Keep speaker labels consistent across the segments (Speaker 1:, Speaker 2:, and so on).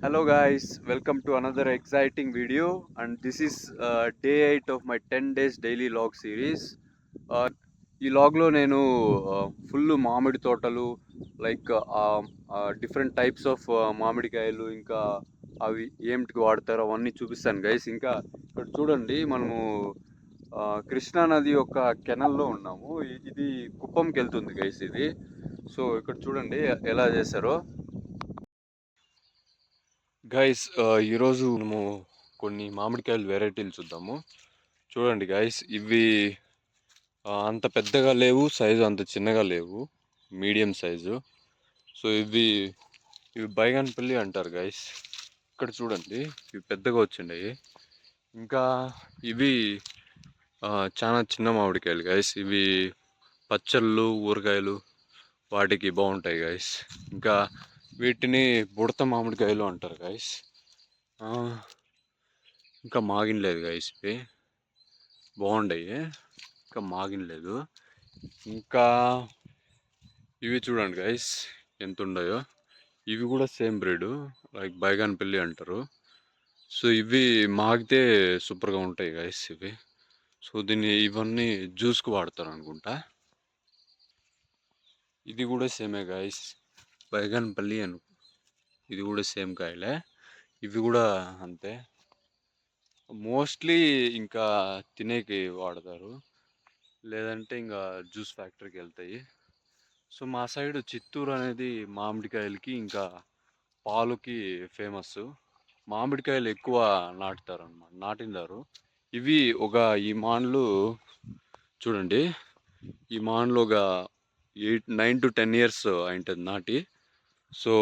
Speaker 1: Hello guys, welcome to another exciting video, and this is day 8 of my 10 days daily log series. Uh, ఈ లాగ్లో నేను full మామిడి తోటలు like different types of మామిడికాయలు ఇంకా అవి ఏమిటికి వాడతారో అవన్నీ చూపిస్తాను గైస్. ఇంకా ఇక్కడ చూడండి, మనము కృష్ణా నది యొక్క కెనల్లో ఉన్నాము. ఇది కుప్పంకి వెళ్తుంది గైస్ ఇది. సో ఇక్కడ చూడండి ఎలా చేశారో. గైస్, ఈరోజు మనము కొన్ని మామిడికాయలు వెరైటీలు చూద్దాము. చూడండి గైస్, ఇవి అంత పెద్దగా లేవు, సైజు అంత చిన్నగా లేవు, మీడియం సైజు. సో ఇవి ఇవి బైగన్పల్లి అంటారు గైస్. ఇక్కడ చూడండి, ఇవి పెద్దగా వచ్చిండయి. ఇంకా ఇవి చాలా చిన్న మామిడికాయలు గైస్. ఇవి పచ్చళ్ళు, ఊరగాయలు వాటికి బాగుంటాయి గైస్. ఇంకా వీటిని బుడత మామిడికాయలు అంటారు గైస్. ఇంకా మాగినలేదు గైస్, ఇవి బాగుండయి, ఇంకా మాగినలేదు. ఇంకా ఇవి చూడండి గైస్ ఎంత ఉన్నాయో. ఇవి కూడా సేమ్ బ్రీడ్, లైక్ బైగాన్పల్లి అంటారు. సో ఇవి మాగితే సూపర్గా ఉంటాయి గైస్ ఇవి. సో ఇవన్నీ జ్యూస్కి వాడతారు అనుకుంటా. ఇది కూడా సేమే గైస్, బైగాన్పల్లి ఇది కూడా సేమ్ కాయలే. ఇవి కూడా అంతే, మోస్ట్లీ ఇంకా తినేకి వాడతారు, లేదంటే ఇంకా జ్యూస్ ఫ్యాక్టరీకి వెళ్తాయి. సో మా సైడ్ చిత్తూరు అనేది మామిడికాయలకి ఇంకా పాలుకి ఫేమస్. మామిడికాయలు ఎక్కువ నాటుతారు అన్నమాట, నాటిందారు. ఇవి ఈ మాన్లు చూడండి, ఈ మాన్లు ఒక 9 to 10 ఇయర్స్ అయింటుంది నాటి. సో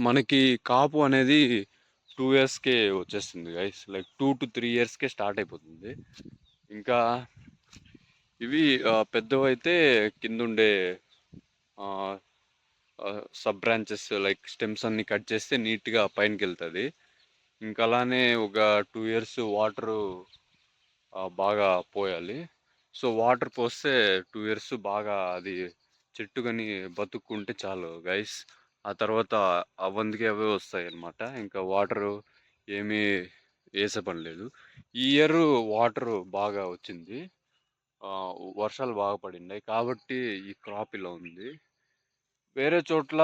Speaker 1: మనకి కాపు అనేది 2 ఇయర్స్కే వచ్చేస్తుంది గైస్, లైక్ 2 to 3 ఇయర్స్కే స్టార్ట్ అయిపోతుంది. ఇంకా ఇవి పెద్దవైతే కిందుండే సబ్ బ్రాంచెస్ లైక్ స్టెమ్స్ అన్ని కట్ చేస్తే నీట్గా పైనకి వెళ్తుంది. ఇంకా అలానే ఒక 2 ఇయర్స్ వాటరు బాగా పోయాలి. సో వాటర్ పోస్తే 2 ఇయర్స్ బాగా అది చెట్టు కానీ బతుక్కుంటే చాలు గైస్. ఆ తర్వాత అవందుకే అవే వస్తాయి అన్నమాట. ఇంకా వాటరు ఏమీ వేసే పని లేదు. ఈ ఇయర్ వాటర్ బాగా వచ్చింది, వర్షాలు బాగా పడినాయి కాబట్టి ఈ క్రాప్ ఇలా ఉంది. వేరే చోట్ల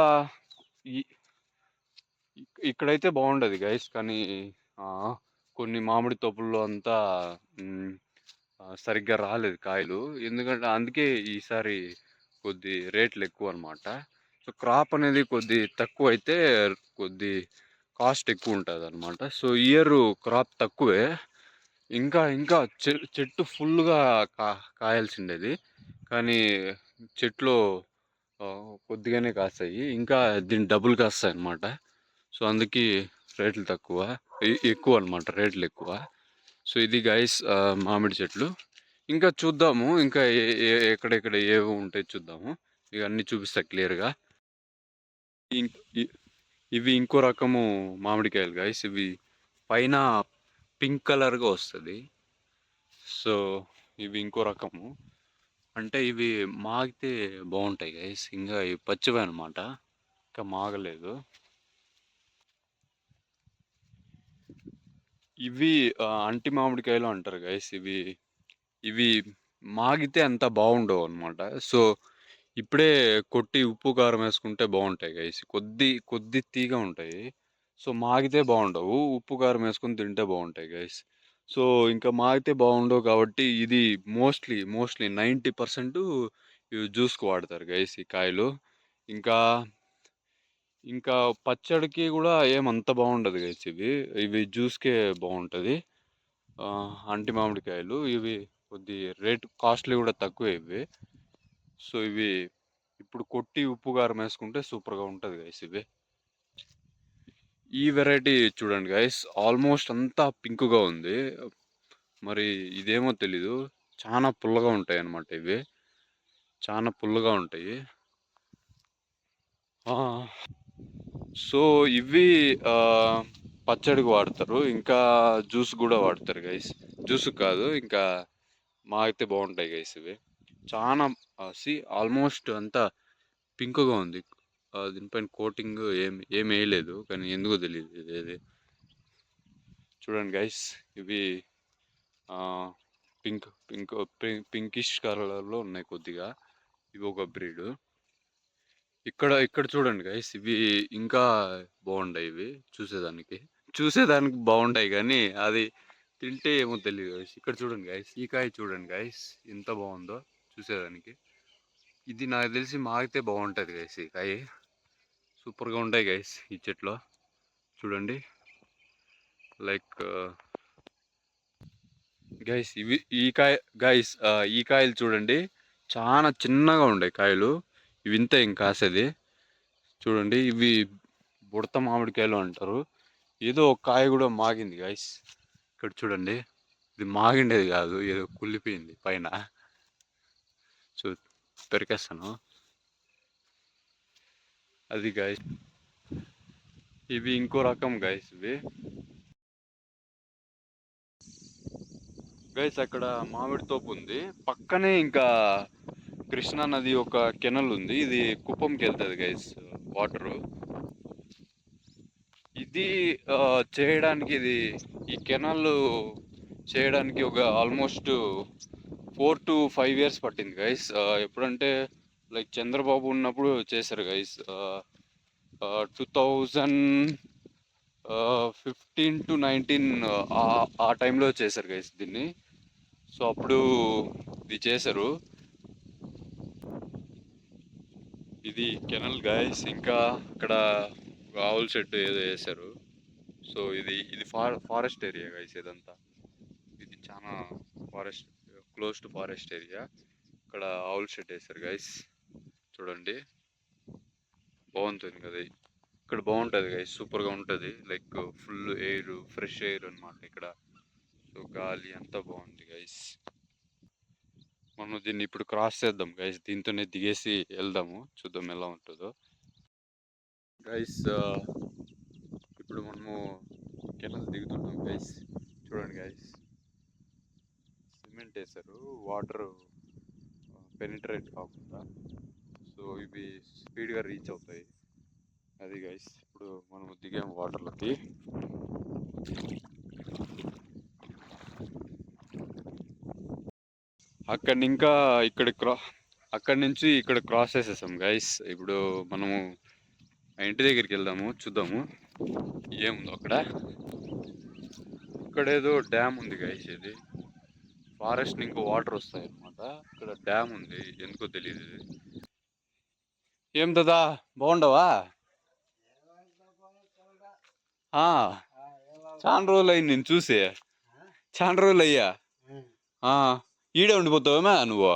Speaker 1: ఇక్కడైతే బాగుండదు గైస్, కానీ కొన్ని మామిడి తోపుల్లో అంతా సరిగ్గా రాలేదు కాయలు. ఎందుకంటే అందుకే ఈసారి కొద్ది రేట్లు ఎక్కువ అనమాట. సో క్రాప్ అనేది కొద్ది తక్కువ అయితే కొద్ది కాస్ట్ ఎక్కువ ఉంటుంది అనమాట. సో ఇయర్ క్రాప్ తక్కువే, ఇంకా ఇంకా చెట్టు ఫుల్గా కాయాల్సిండేది, కానీ చెట్లు కొద్దిగానే కాస్తాయి, ఇంకా దీని డబుల్ కాస్తాయి అన్నమాట. సో అందుకే రేట్లు ఎక్కువ అనమాట, రేట్లు ఎక్కువ. సో ఇది గైస్ మామిడి చెట్లు. ఇంకా చూద్దాము, ఇంకా ఎక్కడెక్కడ ఏవి ఉంటాయి చూద్దాము. ఇక అన్నీ చూపిస్తా క్లియర్గా. ఇవి ఇంకో రకము మామిడికాయలు గైస్. ఇవి పైన పింక్ కలర్గా వస్తుంది. సో ఇవి ఇంకో రకము, అంటే ఇవి మాగితే బాగుంటాయి గైస్. ఇంకా ఇవి పచ్చివే అనమాట, ఇంకా మాగలేదు. ఇవి అంటి మామిడికాయలు అంటారు గైస్. ఇవి మాగితే అంత బాగుండవు అనమాట. సో ఇప్పుడే కొట్టి ఉప్పు కారం వేసుకుంటే బాగుంటాయి గైస్, కొద్ది కొద్ది తీగా ఉంటాయి. సో మాగితే బాగుండవు, ఉప్పు కారం వేసుకుని తింటే బాగుంటాయి గైస్. సో ఇంకా మాగితే బాగుండవు కాబట్టి ఇది మోస్ట్లీ 90% ఇవి జ్యూస్కి వాడతారు గైస్ ఈ కాయలు. ఇంకా ఇంకా పచ్చడికి కూడా ఏమంత బాగుండదు గైస్. ఇవి జ్యూస్కే బాగుంటుంది. అంటి మామిడికాయలు ఇవి కొద్ది రేట్ కాస్ట్లీ కూడా తక్కువే ఇవి. సో ఇవి ఇప్పుడు కొట్టి ఉప్పు కారం వేసుకుంటే సూపర్గా ఉంటుంది గైస్ ఇవి. ఈ వెరైటీ చూడండి గైస్, ఆల్మోస్ట్ అంతా పింక్గా ఉంది. మరి ఇదేమో తెలీదు, చాలా పుల్లగా ఉంటాయి అన్నమాట. ఇవి చాలా పుల్లగా ఉంటాయి. సో ఇవి పచ్చడికి వాడతారు, ఇంకా జ్యూస్ కూడా వాడతారు గైస్. జ్యూస్ కాదు, ఇంకా మాగితే బాగుంటాయి గైస్ ఇవి. చాలా ఆల్మోస్ట్ అంతా పింక్గా ఉంది. దీనిపైన కోటింగ్ ఏం వేయలేదు, కానీ ఎందుకో తెలియదు ఇది. చూడండి గైస్, ఇవి పింక్ పింక్ పింకిష్ కలర్లో ఉన్నాయి కొద్దిగా. ఇవి ఒక బ్రీడ్. ఇక్కడ చూడండి గైస్, ఇవి ఇంకా బాగుంటాయి. ఇవి చూసేదానికి బాగుంటాయి, కానీ అది తింటే ఏమో తెలియదు గైస్. ఇక్కడ చూడండి గైస్, ఈ కాయ చూడండి గైస్, ఎంత బాగుందో చూసేదానికి. ఇది నాకు తెలిసి మాగితే బాగుంటుంది గైస్. ఈ కాయ సూపర్గా ఉంటాయి గైస్ ఈ చెట్లో. చూడండి లైక్ గైస్, ఇవి ఈ కాయలు చూడండి, చాలా చిన్నగా ఉండే కాయలు. ఇవి ఇంత ఏం కాసేది. చూడండి, ఇవి బుడత మామిడికాయలు అంటారు. ఏదో ఒక కాయ కూడా మాగింది గైస్. ఇక్కడ చూడండి, ఇది మాగిండేది కాదు, ఏదో కుళ్ళిపోయింది పైన. పెరికేస్తాను అది గైస్. ఇవి ఇంకో రకం గైస్. ఇవి గైస్, అక్కడ మామిడి తోపు ఉంది, పక్కనే ఇంకా కృష్ణా నది ఒక కెనల్ ఉంది. ఇది కుప్పంకి వెళ్తుంది గైస్ వాటరు. ఇది చేయడానికి, ఈ కెనాల్ చేయడానికి ఒక ఆల్మోస్ట్ 4 to 5 years పట్టింది గైస్. ఎప్పుడంటే లైక్ చంద్రబాబు ఉన్నప్పుడు చేశారు గైస్. 2015 to 19 ఆ టైంలో చేశారు గైస్ దీన్ని. సో అప్పుడు ఇది చేశారు. ఇది కెనల్ గైస్. ఇంకా అక్కడ ఆవుల షెడ్ ఏదో వేశారు. సో ఇది ఫారెస్ట్ ఏరియా గైస్. ఇదంతా ఇది చాలా క్లోజ్ టు ఫారెస్ట్ ఏరియా. ఇక్కడ ఆవుల షెడ్ వేశారు గైస్. చూడండి, బాగుంటుంది కదా ఇక్కడ. బాగుంటుంది గైస్, సూపర్గా ఉంటుంది. Like full air, fresh air అనమాట ఇక్కడ. సో గాలి అంతా బాగుంది గైస్. మనం దీన్ని ఇప్పుడు క్రాస్ చేద్దాం గైస్. దీంతోనే దిగేసి వెళ్దాము, చూద్దాం ఎలా ఉంటుందో గైస్. ఇప్పుడు మనము కెనాల్ దిగుతున్నాం గైస్. చూడండి గైస్, సిమెంట్ వేశారు వాటర్ పెనిట్రేట్ కాకుండా. సో ఇవి స్పీడ్గా రీచ్ అవుతాయి. అది గైస్, ఇప్పుడు మనం దిగాము వాటర్లోకి. అక్కడి నుంచి ఇక్కడ క్రాస్ చేసేసాం గైస్. ఇప్పుడు మనము ఇంటి దగ్గరికి వెళ్దాము, చూద్దాము ఏముందో అక్కడ. ఇక్కడ ఏదో డ్యామ్ ఉంది గైస్. ఇది ఫారెస్ట్ ఇంకో వాటర్ వస్తాయి అనమాట. ఇక్కడ డ్యామ్ ఉంది, ఎందుకో తెలియదు. ఏం దాదా, బాగుండవా? చాలా రోజులు అయింది నేను చూసి. చాలా రోజులు అయ్యా. ఈడే ఉండిపోతావేమా నువ్వు?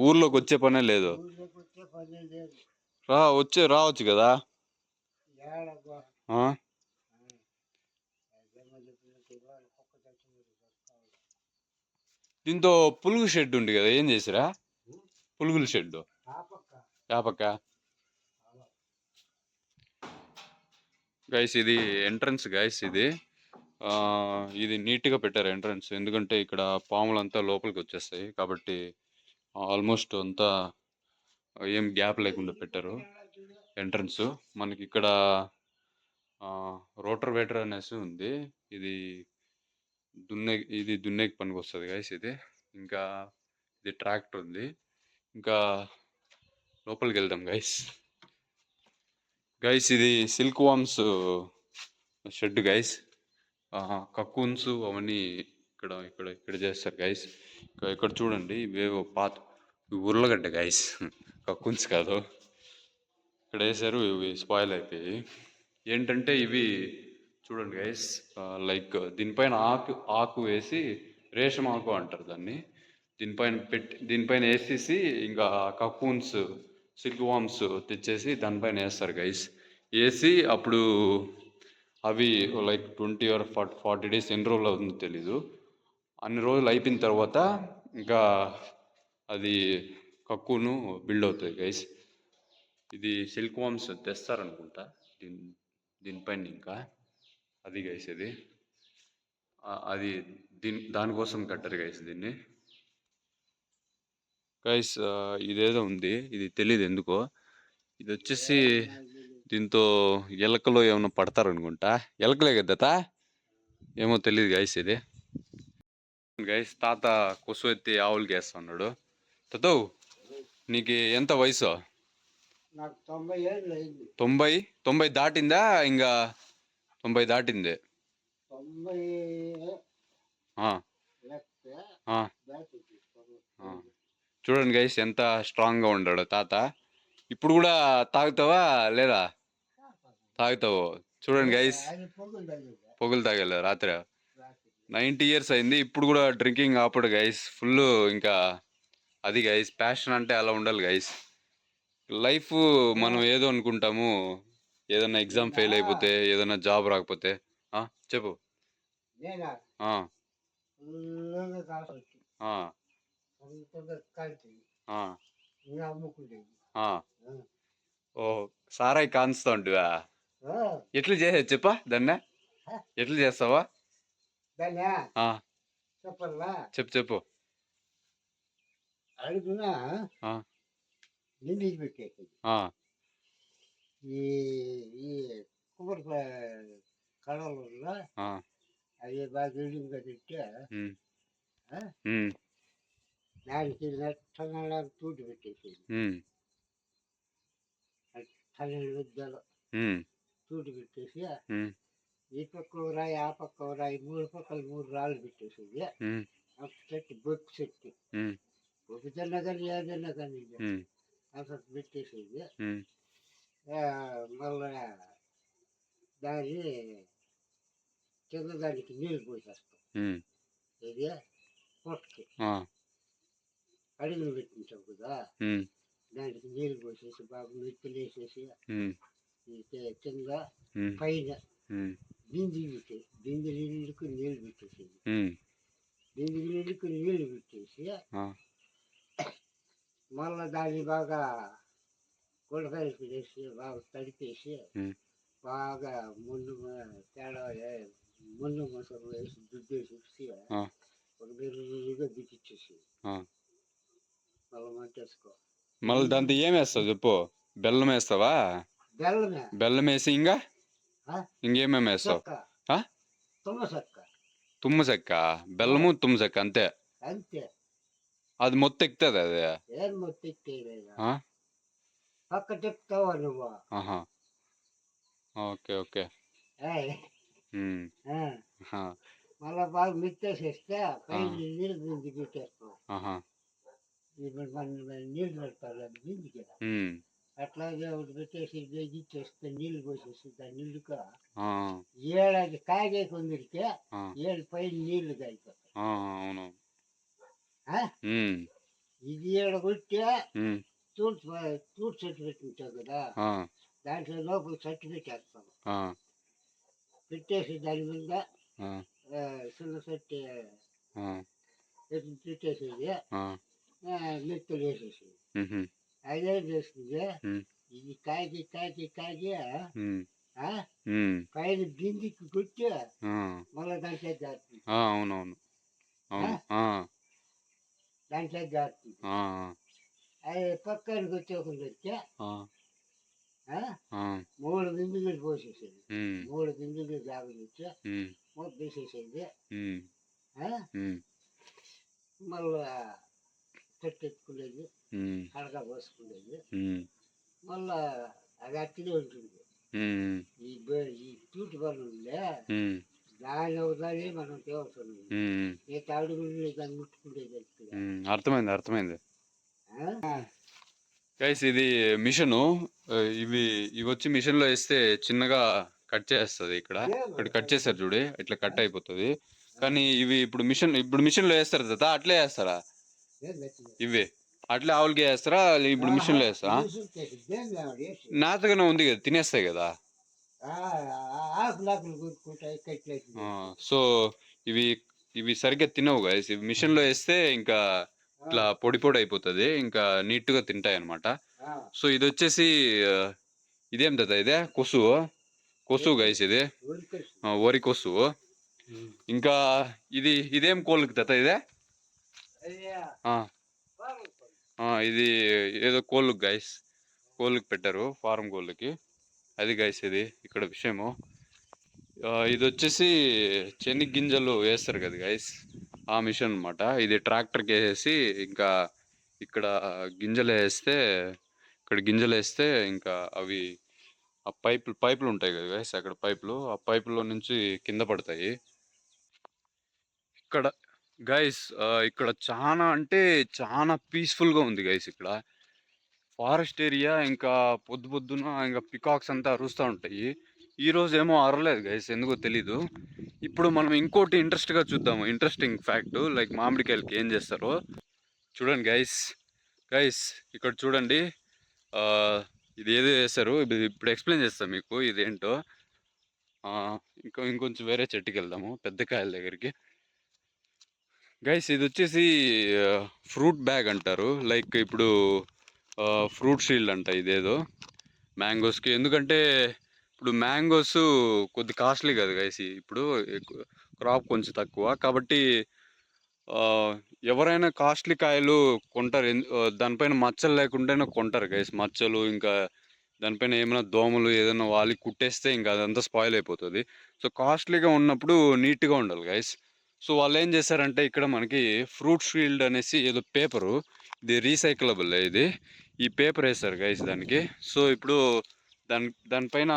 Speaker 1: ఊర్లోకి వచ్చే పనే లేదు. రావచ్చు కదా. దీంతో పులుగు షెడ్ ఉంది కదా, ఏం చేసిరా? పులుగుల షెడ్ పక్క గైస్. ఇది ఎంట్రన్స్ గైస్. ఇది నీట్గా పెట్టారు ఎంట్రన్స్, ఎందుకంటే ఇక్కడ పాములంతా లోపలికి వచ్చేస్తాయి కాబట్టి. ఆల్మోస్ట్ అంతా ఏం గ్యాప్ లేకుండా పెట్టారు ఎంట్రన్స్. మనకి ఇక్కడ రోటర్ వేటర్ అనేసి ఉంది. ఇది దున్నేకి పనికి వస్తుంది గైస్. ఇంకా ఇది ట్రాక్టర్ ఉంది. ఇంకా లోపలికి వెళ్దాం గైస్. ఇది సిల్క్ వామ్స్ షెడ్ గైస్. కక్కూన్స్ అవన్నీ ఇక్కడ చేస్తారు గైస్. ఇక్కడ చూడండి, ఇవేవో ఉర్లగడ్డ గైస్, కక్కూన్స్ కాదు. ఇక్కడ వేసారు, ఇవి స్పాయిల్ అయిపోయాయి. ఏంటంటే ఇవి చూడండి గైస్, లైక్ దీనిపైన ఆకు వేసి, రేషం ఆకు అంటారు దాన్ని. దీనిపైన వేసేసి ఇంకా కక్కూన్స్, సిల్క్ వామ్స్ తెచ్చేసి దానిపైన వేస్తారు గైస్. వేసి అప్పుడు అవి లైక్ 20 or 40 days, ఎన్ని రోజులు అవుతుందో తెలీదు. అన్ని రోజులు అయిపోయిన తర్వాత ఇంకా అది కక్కును బిల్డ్ అవుతుంది గైస్. ఇది సిల్క్ వామ్స్ తెస్తారనుకుంటా దీనిపైన. ఇంకా అది గైస్. అది దానికోసం కట్టారు గైస్ దీన్ని. గైస్ ఇదేదో ఉంది, ఇది తెలీదు ఎందుకో. ఇది వచ్చేసి దీంతో ఎలకలో ఏమైనా పడతారనుకుంటా. ఎలకలే కదా తాత? ఏమో తెలియదు గైస్. ఇది గైస్ తాత కొసు ఎత్తి ఆవులకి వేస్తా ఉన్నాడు. తాతో నీకు ఎంత వయసు?
Speaker 2: నాకు 90 ఏళ్ళు అయింది.
Speaker 1: 90 దాటిందా? ఇంకా 90 దాటింది.
Speaker 2: 90
Speaker 1: ఆ,
Speaker 2: లెక్క
Speaker 1: ఆ,
Speaker 2: దాటింది.
Speaker 1: ఆ. చూడండి గైస్ ఎంత స్ట్రాంగ్ గా ఉన్నాడు తాత. ఇప్పుడు కూడా తాగుతావా లేదా? తాగుతావు. చూడండి గైస్,
Speaker 2: ఆయన పొగులు తగిలింది
Speaker 1: పొగులు తాగలే రాత్రి.
Speaker 2: రాత్రి.
Speaker 1: 90 ఇయర్స్ అయింది, ఇప్పుడు కూడా డ్రింకింగ్ ఆపడు గైస్. ఫుల్ ఇంకా అది గైస్, ప్యాషన్ అంటే అలా ఉండాలి గైస్. లైఫ్ మనం ఏదో అనుకుంటాము, ఏదైనా ఎగ్జామ్ ఫెయిల్ అయిపోతే, ఏదైనా జాబ్ రాకపోతే. ఆ, చెప్పు.
Speaker 2: నేనా
Speaker 1: ఆ,
Speaker 2: ఫుల్గా కాసు వచ్చి
Speaker 1: ఆ,
Speaker 2: అంతగా కలిసి
Speaker 1: ఆ,
Speaker 2: ఇంకా అమ్ముకుంటేది.
Speaker 1: ఆ. ఓ, సారాయి కాన్స్తా ఉంటివా? ఎట్లా చేసేది చెప్పా దాన్ని? ఎట్లా చేస్తావా?
Speaker 2: దాన్ని
Speaker 1: ఆ,
Speaker 2: చెప్పల్లా
Speaker 1: చెప్పు చెప్పు.
Speaker 2: అడుగునా
Speaker 1: ఆ,
Speaker 2: నిండికి పెట్టేది.
Speaker 1: ఆ,
Speaker 2: ఈ ఈ కొబ్బరి కడవలు
Speaker 1: ఆ,
Speaker 2: అవి బాగా ఇడిగా పెట్టి
Speaker 1: ఉమ్, ఉమ్,
Speaker 2: దానికి నెట్టగా తూటి పెట్టేసేది.
Speaker 1: ఉమ్,
Speaker 2: 12 విద్యలు
Speaker 1: ఉమ్,
Speaker 2: తూటి పెట్టేసి
Speaker 1: ఉమ్,
Speaker 2: ఈ పక్క ఓ రాయి ఆ పక్క ఓ రాయి 3 పక్కలు 3 రాళ్ళు పెట్టేసేది.
Speaker 1: ఉమ్,
Speaker 2: చెట్టు బొక్కు చెట్టు
Speaker 1: ఉమ్,
Speaker 2: బొక్కు తిన్నా కానీ ఏదన్నా కానీ
Speaker 1: ఉమ్,
Speaker 2: అసలు పెట్టేసేది.
Speaker 1: ఉమ్,
Speaker 2: మళ్ళా దాన్ని కింద దానికి నీళ్ళు పోసేస్తాం.
Speaker 1: ఉమ్,
Speaker 2: ఇది పొట్టకి
Speaker 1: ఆ,
Speaker 2: అడుగులు పెట్టించాం కదా,
Speaker 1: ఉమ్,
Speaker 2: దానికి నీళ్ళు పోసేసి బాగా మిత్తులు వేసేసి
Speaker 1: ఉమ్,
Speaker 2: ఈ కింద
Speaker 1: ఉమ్,
Speaker 2: పైన
Speaker 1: ఉమ్,
Speaker 2: బింది పెట్టేసి బింది నీళ్ళకు నీళ్ళు పెట్టేసేది.
Speaker 1: ఉమ్,
Speaker 2: బింది నీళ్ళకు నీళ్ళు పెట్టేసి
Speaker 1: ఆ,
Speaker 2: మళ్ళా దాన్ని బాగా గుడకాయలు వేసి బాగా తడిపేసి
Speaker 1: ఉమ్,
Speaker 2: బాగా తేడా ముందు మసాలా వేసి దుద్దేసి
Speaker 1: ఆ,
Speaker 2: ఒక బిర్రుగా బిగించేసి
Speaker 1: ఆ.
Speaker 2: మళ్ళీ మంటేసుకో.
Speaker 1: మళ్ళీ దాంతో ఏం వేస్తావు చెప్పు? బెల్లం వేస్తావా?
Speaker 2: బెల్లమే
Speaker 1: బెల్లం వేసి ఇంకా ఇంకేమేమి వేస్తావు?
Speaker 2: చెక్క
Speaker 1: ఆ?
Speaker 2: తుమ్మ చెక్క
Speaker 1: తుమ్మ చెక్క, బెల్లము తుమ్మ చెక్క అంతే.
Speaker 2: అంతే.
Speaker 1: అది మొత్తం ఎక్కుతుంది అది.
Speaker 2: ఏం మొత్తం
Speaker 1: ఆ?
Speaker 2: పక్క చెప్తావా నువ్వు?
Speaker 1: ఆహా, ఓకే ఓకే.
Speaker 2: ఏయ్,
Speaker 1: ఉమ్, ఆ,
Speaker 2: మళ్ళా బాగా మిక్కేసేస్తే
Speaker 1: ఆ,
Speaker 2: పైన నీళ్ళు బింది పెట్టేస్తాం.
Speaker 1: ఆహా,
Speaker 2: ఇప్పుడు మన నీళ్ళు పెడతారు అది బిందికి.
Speaker 1: ఉమ్,
Speaker 2: అట్లాగే ఒకటి పెట్టేసి బిగించేస్తే నీళ్ళు పోసేసి దాని నిండుగా
Speaker 1: ఆ,
Speaker 2: ఏడాది కాగే కొందరికి
Speaker 1: ఆ,
Speaker 2: 7 పైన నీళ్లు కాగిపోతాయి.
Speaker 1: ఆ, అవును.
Speaker 2: ఆ?
Speaker 1: ఉమ్,
Speaker 2: ఇది ఏడ కొట్టి
Speaker 1: ఉమ్,
Speaker 2: తూడ్చి తూడ్చి చెట్టు పెట్టింటావు కదా,
Speaker 1: ఆ,
Speaker 2: దాంట్లో లోపల చెట్టు పెట్టేస్తాం.
Speaker 1: ఆ,
Speaker 2: పెట్టేసి దాని మీద
Speaker 1: ఆ,
Speaker 2: చిన్న చెట్టు
Speaker 1: ఆ,
Speaker 2: పెట్టేసేది,
Speaker 1: ఆ,
Speaker 2: మెత్తలు వేసేసేది.
Speaker 1: ఉహు,
Speaker 2: అదేం చేస్తుంది,
Speaker 1: ఉమ్,
Speaker 2: ఇది కాగి కాగి కాగి
Speaker 1: ఉమ్,
Speaker 2: ఆ,
Speaker 1: ఉమ్,
Speaker 2: పైన బిందికి కొట్టి
Speaker 1: ఆ,
Speaker 2: మళ్ళీ దాంట్లో జారుతుంది.
Speaker 1: ఆ, అవునవును, అవును. ఆ,
Speaker 2: దాంట్లో జారుతుంది.
Speaker 1: ఆ,
Speaker 2: అది పక్కనకి వచ్చేకొందరికి
Speaker 1: ఆ,
Speaker 2: 3 బిందులు పోసేసేది.
Speaker 1: ఉమ్,
Speaker 2: 3 బిందులు జాగ్రత్త
Speaker 1: ఉమ్,
Speaker 2: మూత తీసేసేది.
Speaker 1: ఉమ్, ఉమ్,
Speaker 2: మళ్ళా చెట్టు ఎత్తుకునేది,
Speaker 1: ఉమ్,
Speaker 2: కడక పోసుకునేది.
Speaker 1: ఉమ్,
Speaker 2: మళ్ళా అది అట్టినే ఉంటుంది.
Speaker 1: ఉమ్,
Speaker 2: ఈ తూటి పనులు ఉందే
Speaker 1: ఉమ్,
Speaker 2: దాని ఒకదాన్ని మనం తేవసరం.
Speaker 1: ఉమ్,
Speaker 2: ఈ తాడుగులు దాన్ని ముట్టుకునేది తెలుస్తుంది.
Speaker 1: అర్థమైంది అర్థమైంది. గైస్ ఇది మిషను. ఇవి ఇవి వచ్చి మిషన్ లో వేస్తే చిన్నగా కట్ చేస్తుంది. ఇక్కడ ఇక్కడ కట్ చేస్తారు చూడు, ఇట్లా కట్ అయిపోతుంది. కానీ ఇవి ఇప్పుడు మిషన్ లో వేస్తారు కదా, అట్లే వేస్తారా? ఇవి అట్లే ఆవులకి వేస్తారా? ఇప్పుడు మిషన్ లో వేస్తారా? నాతగానే ఉంది కదా, తినేస్తాయి కదా.
Speaker 2: ఆకులాకులు కొట్టుకుంటాయి కట్లేసి.
Speaker 1: సో ఇవి ఇవి సరిగ్గా తినవు గైస్. ఇవి మిషన్ లో వేస్తే ఇంకా ఇట్లా పొడి పొడి అయిపోతుంది, ఇంకా నీట్ గా తింటాయి అనమాట. సో ఇది వచ్చేసి ఇదేం తాత? ఇదే కొసు, కొసు గైస్. ఇది వరి కొసు. ఇంకా ఇదేం కోళ్ళకి తాత? ఇదే ఇది ఏదో కోళ్ళకు గైస్. కోళ్ళకి పెట్టారు, ఫారం కోళ్ళకి. అది గైస్ ఇది ఇక్కడ విషయము. ఇది వచ్చేసి చెనిగ్ గింజలు వేస్తారు కదా గైస్, ఆ మిషన్ అన్నమాట. ఇది ట్రాక్టర్కి వేసేసి ఇంకా ఇక్కడ గింజలు వేస్తే, ఇక్కడ గింజలు వేస్తే ఇంకా అవి ఆ పైపులు ఉంటాయి కదా గైస్, అక్కడ ఆ పైపులో నుంచి కింద పడతాయి. ఇక్కడ గైస్ ఇక్కడ చాలా అంటే చాలా పీస్ఫుల్గా ఉంది గైస్. ఇక్కడ ఫారెస్ట్ ఏరియా, ఇంకా పొద్దు పొద్దున ఇంకా పికాక్స్ అంతా అరుస్తూ ఉంటాయి. ఈ రోజు ఏమో అరలేదు గైస్, ఎందుకో తెలీదు. ఇప్పుడు మనం ఇంకోటి ఇంట్రెస్ట్గా చూద్దాము, ఇంట్రెస్టింగ్ ఫ్యాక్ట్, లైక్ మామిడికాయలకి ఏం చేస్తారో చూడండి గైస్. గైస్ ఇక్కడ చూడండి, ఆ, ఇది ఏదో వేస్తారు, ఇప్పుడు ఎక్స్ప్లెయిన్ చేస్తాను మీకు ఇదేంటో. ఆ, ఇంకొంచెం వేరే చెట్టుకి వెళ్దాము, పెద్ద కాయల దగ్గరికి. గైస్ ఇది వచ్చేసి ఫ్రూట్ బ్యాగ్ అంటారు, లైక్ ఇప్పుడు ఫ్రూట్ షీల్డ్ అంట ఇదేదో మ్యాంగోస్కి. ఎందుకంటే ఇప్పుడు మ్యాంగోస్ కొద్ది కాస్ట్లీ కదా గైస్, ఇప్పుడు క్రాప్ కొంచెం తక్కువ కాబట్టి ఆ, ఎవరైనా కాస్ట్లీ కాయలు కొంటారు. దానిపైన మచ్చలు లేకుండానే కొంటారు గైస్. మచ్చలు ఇంకా దానిపైన ఏమైనా దోమలు ఏదైనా వాలి కుట్టేస్తే ఇంకా అదంతా స్పాయిల్ అయిపోతుంది. సో కాస్ట్లీగా ఉన్నప్పుడు నీట్గా ఉండాలి గైస్. సో వాళ్ళు ఏం చేశారంటే ఇక్కడ మనకి ఫ్రూట్ షీల్డ్ అనేసి ఏదో పేపరు, ఇది రీసైక్లబుల్ ఇది, ఈ పేపర్ వేస్తారు గైస్ దానికి. సో ఇప్పుడు దానిపైన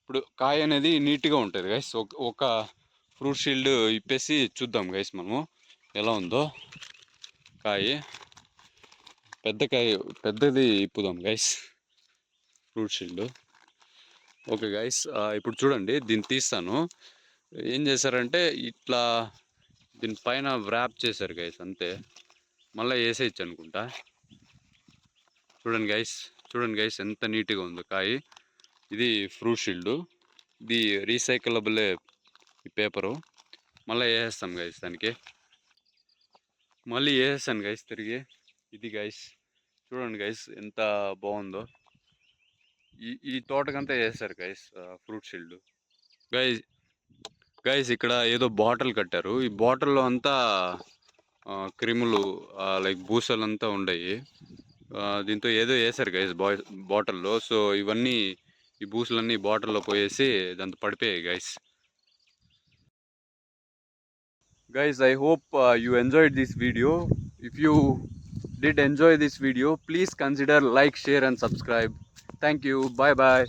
Speaker 1: ఇప్పుడు కాయ అనేది నీట్గా ఉంటుంది గైస్. ఒక ఫ్రూట్ షీల్డ్ ఇప్పేసి చూద్దాం గైస్ మనము ఎలా ఉందో. కాయ పెద్దది ఇప్పుదాం guys, fruit shield. Okay guys, ఇప్పుడు చూడండి దీన్ని తీస్తాను. ఏం చేశారంటే ఇట్లా దీనిపైన వ్రాప్ చేశారు గైస్, అంతే. మళ్ళీ వేసేయచ్చు అనుకుంటా. చూడండి గైస్ ఎంత నీట్గా ఉందో కాయ. ఇది ఫ్రూట్ షీల్డ్, ఇది రీసైకిలబులే ఈ పేపరు. మళ్ళీ వేసేస్తాం గైస్ దానికి. మళ్ళీ వేసేసాను గైస్ తిరిగి. ఇది గైస్ చూడండి గైస్ ఎంత బాగుందో. ఈ తోటకంతా వేస్తారు గైస్ ఫ్రూట్ షీల్డ్. గైస్ ఇక్కడ ఏదో బాటిల్ కట్టారు, ఈ బాటిల్లో అంతా క్రిములు లైక్ బూసలు అంతా ఉన్నాయి. దీంతో ఏదో వేసారు గైస్ బాటిల్లో. సో ఇవన్నీ ఈ బూసులన్నీ బాటిల్లో పోయేసి దాంతో పడిపోయాయి guys. Guys, I hope you enjoyed this video. If you did enjoy this video, please consider like, share and subscribe. Thank you. Bye bye.